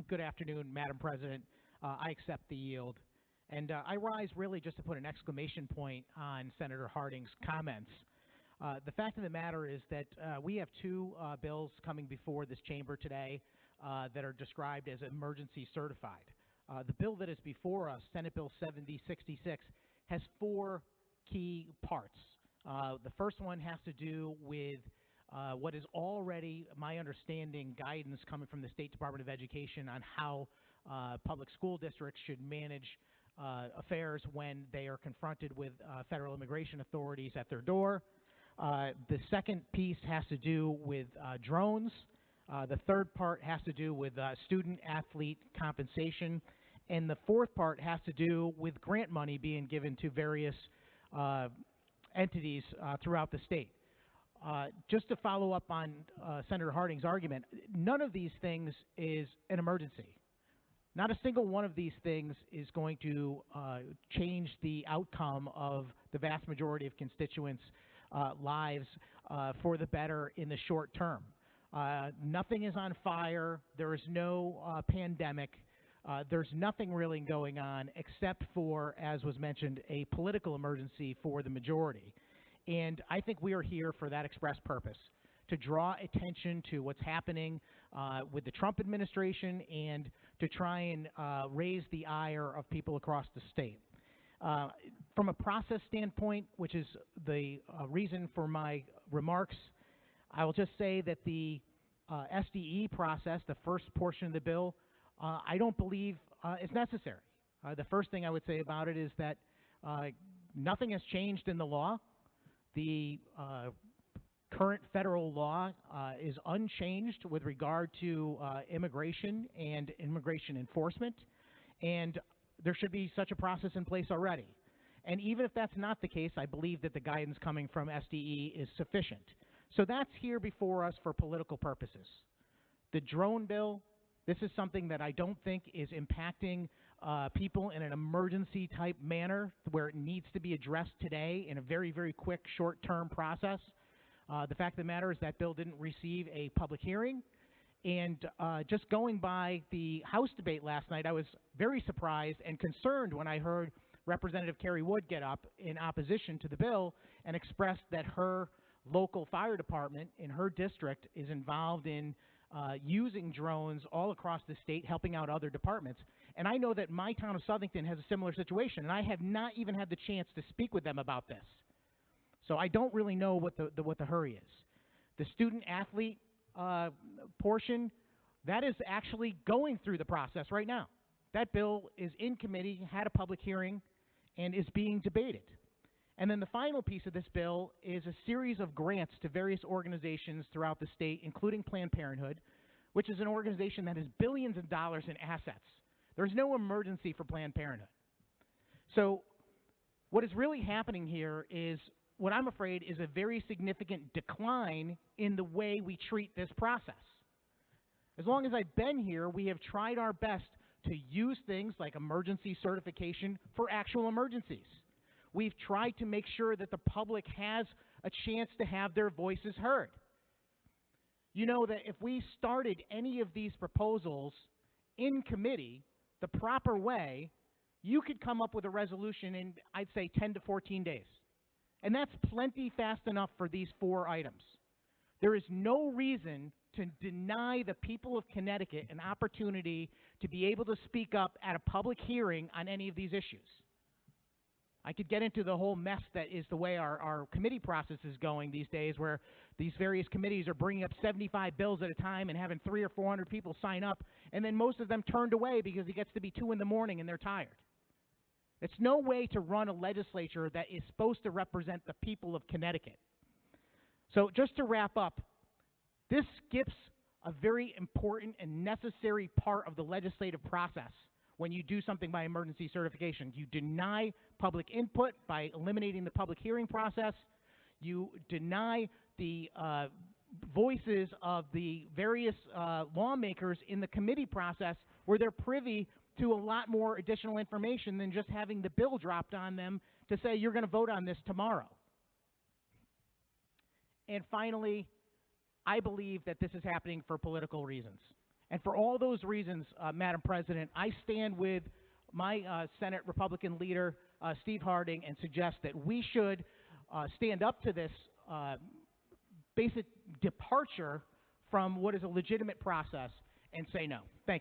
Good afternoon, Madam President. I accept the yield. And I rise really just to put an exclamation point on Senator Harding's comments. The fact of the matter is that we have two bills coming before this chamber today that are described as emergency certified. The bill that is before us, Senate Bill 7066, has four key parts. The first one has to do with what is already, my understanding, guidance coming from the State Department of Education on how public school districts should manage affairs when they are confronted with federal immigration authorities at their door. The second piece has to do with drones. The third part has to do with student-athlete compensation. And the fourth part has to do with grant money being given to various entities throughout the state. Just to follow up on Senator Harding's argument, none of these things is an emergency. Not a single one of these things is going to change the outcome of the vast majority of constituents' lives for the better in the short term. Nothing is on fire. There is no pandemic. There's nothing really going on except for, as was mentioned, a political emergency for the majority. And I think we are here for that express purpose, to draw attention to what's happening with the Trump administration and to try and raise the ire of people across the state. From a process standpoint, which is the reason for my remarks, I will just say that the SDE process, the first portion of the bill, I don't believe is necessary. The first thing I would say about it is that nothing has changed in the law. The current federal law is unchanged with regard to immigration and immigration enforcement, and there should be such a process in place already. And even if that's not the case, I believe that the guidance coming from SDE is sufficient. So that's here before us for political purposes. The drone bill, this is something that I don't think is impacting people in an emergency type manner where it needs to be addressed today in a very, very quick short-term process. The fact of the matter is that bill didn't receive a public hearing. And just going by the House debate last night, I was very surprised and concerned when I heard Representative Kerry Wood get up in opposition to the bill and express that her local fire department in her district is involved in using drones all across the state, helping out other departments. And I know that my town of Southington has a similar situation, and I have not even had the chance to speak with them about this. So I don't really know what the hurry is. The student-athlete portion, that is actually going through the process right now. That bill is in committee, had a public hearing, and is being debated. And then the final piece of this bill is a series of grants to various organizations throughout the state, including Planned Parenthood, which is an organization that has billions of dollars in assets. There's no emergency for Planned Parenthood. So what is really happening here is what I'm afraid is a very significant decline in the way we treat this process. As long as I've been here, we have tried our best to use things like emergency certification for actual emergencies. We've tried to make sure that the public has a chance to have their voices heard. You know that if we started any of these proposals in committee the proper way, you could come up with a resolution in, I'd say, 10 to 14 days. And that's plenty fast enough for these four items. There is no reason to deny the people of Connecticut an opportunity to be able to speak up at a public hearing on any of these issues. I could get into the whole mess that is the way our committee process is going these days, where these various committees are bringing up 75 bills at a time and having 300 or 400 people sign up, and then most of them turned away because it gets to be 2 in the morning and they're tired. It's no way to run a legislature that is supposed to represent the people of Connecticut. So just to wrap up, this skips a very important and necessary part of the legislative process. When you do something by emergency certification, you deny public input by eliminating the public hearing process. You deny the voices of the various lawmakers in the committee process, where they're privy to a lot more additional information than just having the bill dropped on them to say you're going to vote on this tomorrow. And finally, I believe that this is happening for political reasons. And for all those reasons, Madam President, I stand with my Senate Republican leader, Steve Harding, and suggest that we should stand up to this basic departure from what is a legitimate process and say no. Thank you.